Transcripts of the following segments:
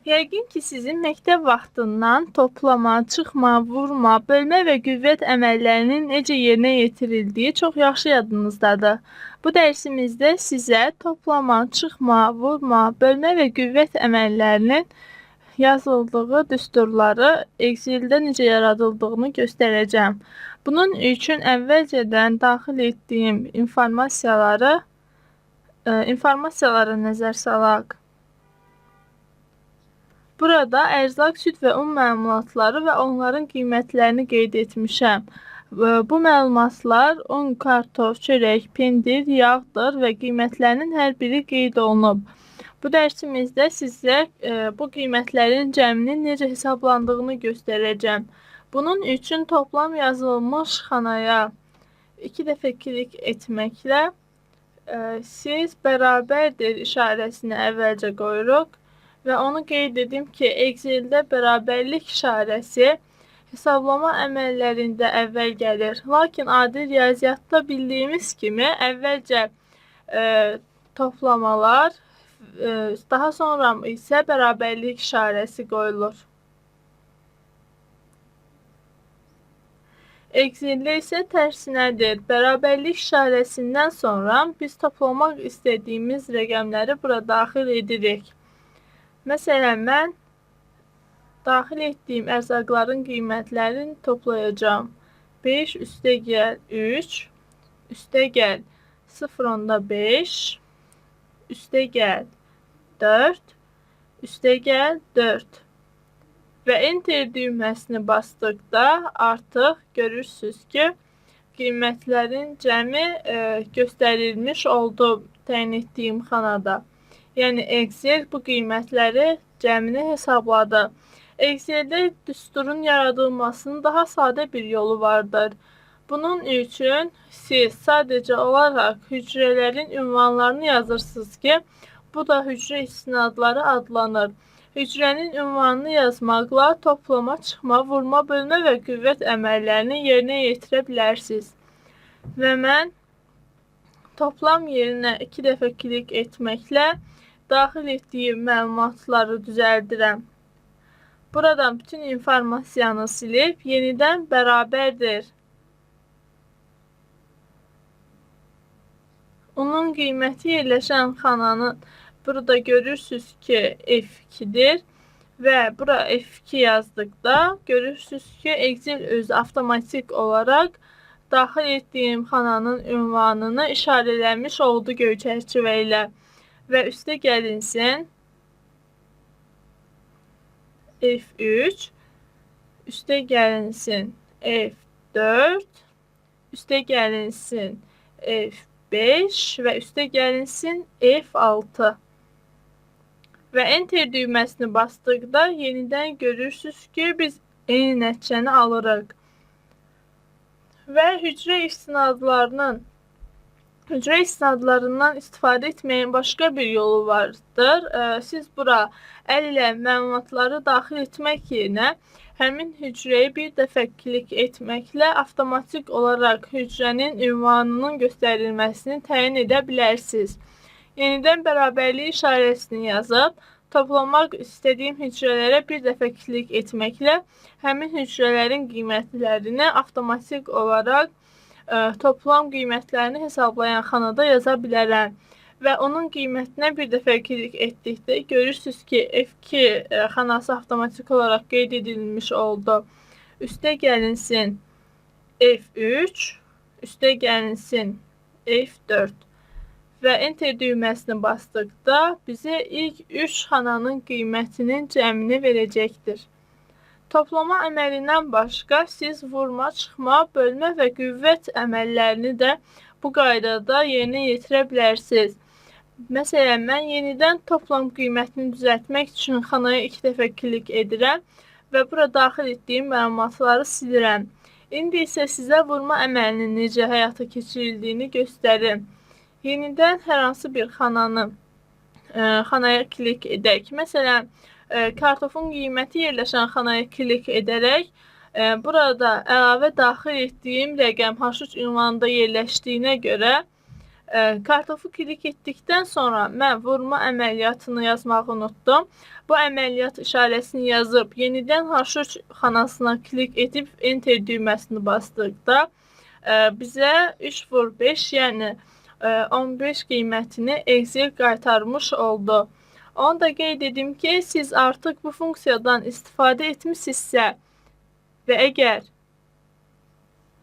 Yəqin ki, sizin məktəb vaxtından toplama, çıxma, vurma, bölmə və qüvvət əməllərinin necə yerinə yetirildiyi çox yaxşı yadınızdadır. Bu dərsimizdə sizə toplama, çıxma, vurma, bölmə və qüvvət əməllərinin yazıldığı düsturları Excel-də necə yaradıldığını göstərəcəm. Bunun üçün əvvəlcədən daxil etdiyim informasiyalara nəzər salaq. Burada ərzaq, süd və un məlumatları və onların qiymətlərini qeyd etmişəm. Bu məlumatlar un, kartof, çörək, pendir, yağdır və qiymətlərinin hər biri qeyd olunub. Bu dərsimizdə sizə bu qiymətlərin cəminin necə hesablandığını göstərəcəm. Bunun üçün toplam yazılmış xanaya 2 dəfə klik etməklə siz bərabərdir işarəsini əvvəlcə qoyuruq. Və onu qeyd edim ki, Excel-də bərabərlik işarəsi hesablama əməllərində əvvəl gəlir. Lakin adi riyaziyyatda bildiyimiz kimi əvvəlcə toplamalar, daha sonra isə bərabərlik işarəsi qoyulur. Excel-də isə tərsinədir. Bərabərlik işarəsindən sonra biz toplamaq istədiyimiz rəqəmləri bura daxil edirik. Məsələn, mən daxil etdiyim ərzaqların qiymətlərini toplayacağam. 5 üstəgəl 3, üstəgəl 0,5, üstəgəl 4, üstəgəl 4. Və Enter düyməsini basdıqda artıq görürsünüz ki, qiymətlərin cəmi göstərilmiş oldu təyin etdiyim xanada. Yəni Excel bu qiymətləri cəmini hesabladı. Excel-də düsturun yaradılmasının daha sadə bir yolu vardır. Bunun üçün siz sadəcə olaraq hücrələrin ünvanlarını yazırsınız ki, bu da hücrə istinadları adlanır. Hücrənin ünvanını yazmaqla toplama, çıxma, vurma, bölmə və qüvvət əməllərini yerinə yetirə bilərsiniz. Və mən toplam yerinə 2 dəfə klik etməklə daxil etdiyim məlumatları düzəldirəm. Buradan bütün informasiyanı silib yenidən bərabərdir. Unun qiyməti yerləşən xananın burada görürsünüz ki, F2-dir və bura F2 yazdıqda görürsünüz ki, Excel özü avtomatik olaraq daxil etdiyim xananın ünvanını işarələmiş oldu göy çərçivə ilə. Və üstə gəlinsin F3, üstə gəlinsin F4, üstə gəlinsin F5 və üstə gəlinsin F6. Və Enter düyməsini basdıqda yenidən görürsünüz ki, biz eyni nəticəni alırıq. Və hücrə istinadlarından istifadə etməyin başqa bir yolu vardır. Siz bura əl ilə məlumatları daxil etmək yerinə həmin hücrəyə bir dəfə klik etməklə avtomatik olaraq hücrənin ünvanının göstərilməsini təyin edə bilərsiniz. Yenidən bərabərlik işarəsini yazıb, toplamaq istədiyim hücrələrə bir dəfə klik etməklə həmin hücrələrin qiymətlərini avtomatik olaraq toplam qiymətlərini hesablayan xanada yaza bilərəm. Və onun qiymətinə bir dəfə klik etdikdə görürsünüz ki, F2 xanası avtomatik olaraq qeyd edilmiş oldu. Üstə gəlinsin F3, üstə gəlinsin F4 və Enter düyməsini basdıqda bizə ilk 3 xananın qiymətinin cəmini verəcəkdir. Toplama əməlindən başqa siz vurma, çıxma, bölmə və qüvvət əməllərini də bu qaydada yerinə yetirə bilərsiniz. Məsələn, mən yenidən toplam qiymətini düzəltmək üçün xanaya 2 dəfə klik edirəm və bura daxil etdiyim məlumatları silirəm. İndi isə sizə vurma əməlinin necə həyata keçirildiyini göstərim. Yenidən hər hansı bir xanaya klik edək. Məsələn, kartofun qiyməti yerləşən xanaya klik edərək burada əlavə daxil etdiyim rəqəm H3 ünvanında yerləşdiyinə görə Kartofu klik etdikdən sonra mən vurma əməliyyatını yazmağı unutdum. Bu əməliyyat işarəsini yazıb yenidən H3 xanasına klik edib enter düyməsini basdıqda bizə 3/5, yəni 15 qiymətini Excel qaytarmış oldu. Onu da qeyd edim ki, siz artıq bu funksiyadan istifadə etmisinizsə və əgər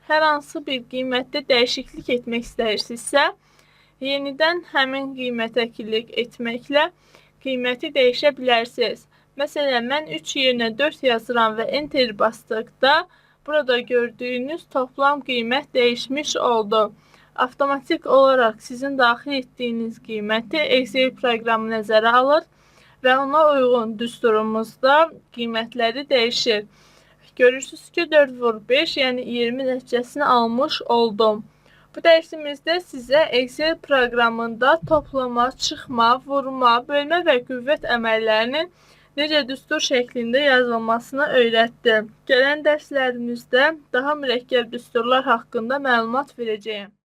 hər hansı bir qiymətdə dəyişiklik etmək istəyirsinizsə, yenidən həmin qiymətə klik etməklə qiyməti dəyişə bilərsiniz. Məsələn, mən 3 yerinə 4 yazıram və enter basdıqda burada gördüyünüz toplam qiymət dəyişmiş oldu. Avtomatik olaraq sizin daxil etdiyiniz qiyməti Excel proqramı nəzərə alır və ona uyğun düsturumuzda qiymətləri dəyişir. Görürsünüz ki, 4/5, yəni 20 nəticəsini almış oldum. Bu dərsimizdə sizə Excel proqramında toplama, çıxma, vurma, bölmə və qüvvət əməllərinin necə düstur şəklində yazılmasını öyrətdim. Gələn dərslərimizdə daha mürəkkəb düsturlar haqqında məlumat verəcəyəm.